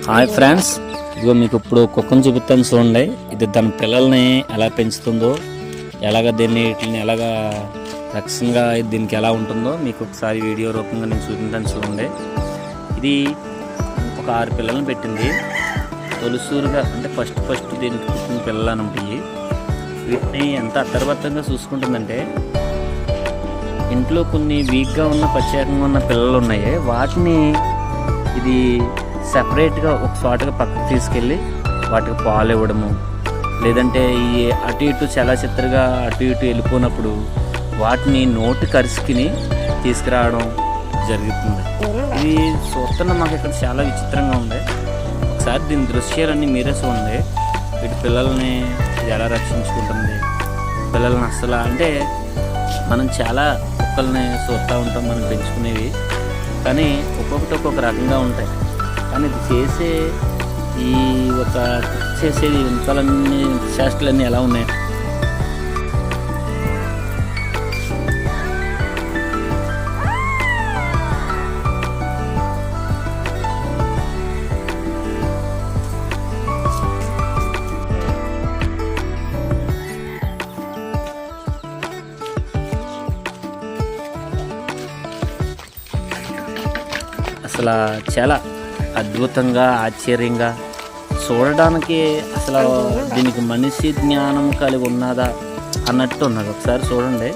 Hi friends, ఇదిగో మీకు ఇప్పుడు కుక్కను చూపిస్తాను చూడండి. ఇది తన పిల్లల్ని ఎలా పెంచుతుందో, వీటిని ఎలాగా రక్షణగా దీనికి ఎలా ఉంటుందో మీకు ఒకసారి వీడియో రూపంగా నేను చూపించాను చూడండి. ఇది ఒక 6 పిల్లలను పెట్టింది. తొలిసూరుగా అంటే ఫస్ట్ దీనికి పుట్టిన పిల్లలు అనమాట. వీటిని ఎంత అత్తరబద్ధంగా చూసుకుంటుందంటే, ఇంట్లో కొన్ని వీక్గా ఉన్న ప్రత్యేకంగా ఉన్న పిల్లలు ఉన్నాయి. వాటిని ఇది సెపరేట్గా ఒక చోటగా పక్కకు తీసుకెళ్ళి వాటికి పాలు ఇవ్వడము, లేదంటే ఈ అటు ఇటు చాలా చిత్రగా అటు ఇటు వెళ్ళిపోయినప్పుడు వాటిని నోటి కరుసుకుని తీసుకురావడం జరుగుతుంది. ఇది చూస్తున్న మాకు ఇక్కడ చాలా విచిత్రంగా ఉంది. ఒకసారి దీని దృశ్యాలన్నీ మీరే చూడండి. వీటి పిల్లల్ని ఎలా రక్షించుకుంటుంది, పిల్లల్ని అసలు అంటే మనం చాలా కుక్కల్ని చూస్తూ ఉంటాం మనం పెంచుకునేవి, కానీ ఒక్కొక్కటి ఒక్కొక్క రకంగా ఉంటాయి. కానీ ఇది చేసే ఈ చేసేది ఇంతలన్నీ చేష్టలన్నీ ఎలా ఉన్నాయి. అసలు చాలా అద్భుతంగా ఆశ్చర్యంగా చూడడానికి అసలు దీనికి మనిషి జ్ఞానం కలిగి ఉన్నదా అన్నట్టు ఉన్నది. ఒకసారి చూడండి.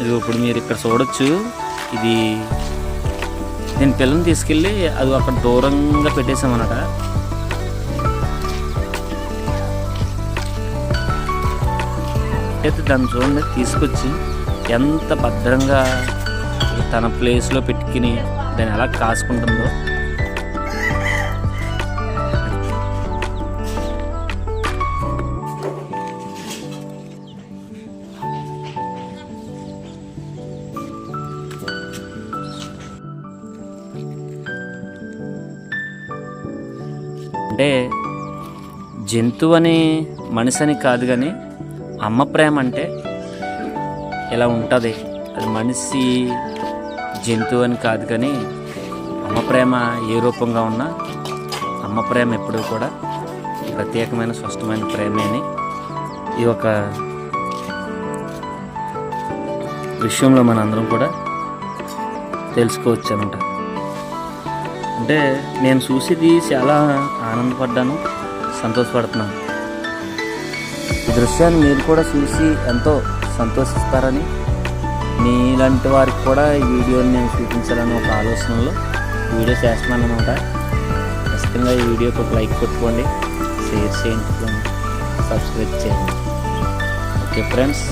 ఇది ఇప్పుడు మీరు ఇక్కడ చూడొచ్చు. ఇది దీని పిల్లని తీసుకెళ్ళి అది అక్కడ దూరంగా పెట్టేసామన్నమాట. అయితే దాన్ని చూడండి, తీసుకొచ్చి ఎంత భద్రంగా తన ప్లేస్లో పెట్టుకుని దాన్ని ఎలా కాసుకుంటుందో. అంటే జంతువు అని మనిషి అని కాదు, కానీ అమ్మ ప్రేమ అంటే ఇలా ఉంటుంది. అది మనిషి జంతువు అని కాదు, కానీ అమ్మ ప్రేమ ఏ రూపంగా ఉన్నా అమ్మ ప్రేమ ఎప్పుడూ కూడా ప్రత్యేకమైన స్పష్టమైన ప్రేమే అని ఈ ఒక విషయంలో మనందరం కూడా తెలుసుకోవచ్చు అనమాట. అంటే నేను చూసేది చాలా ఆనందపడ్డాను, సంతోషపడుతున్నాను. ఈ దృశ్యాన్ని మీరు కూడా చూసి ఎంతో సంతోషిస్తారని, మీలాంటి వారికి కూడా ఈ వీడియోని నేను చూపించాలని ఒక ఆలోచనలో వీడియో చేస్తున్నాను అనమాట. ఖచ్చితంగా ఈ వీడియోకి ఒక లైక్ కొట్టుకోండి, షేర్ చేయండి, సబ్స్క్రైబ్ చేయండి. Okay friends.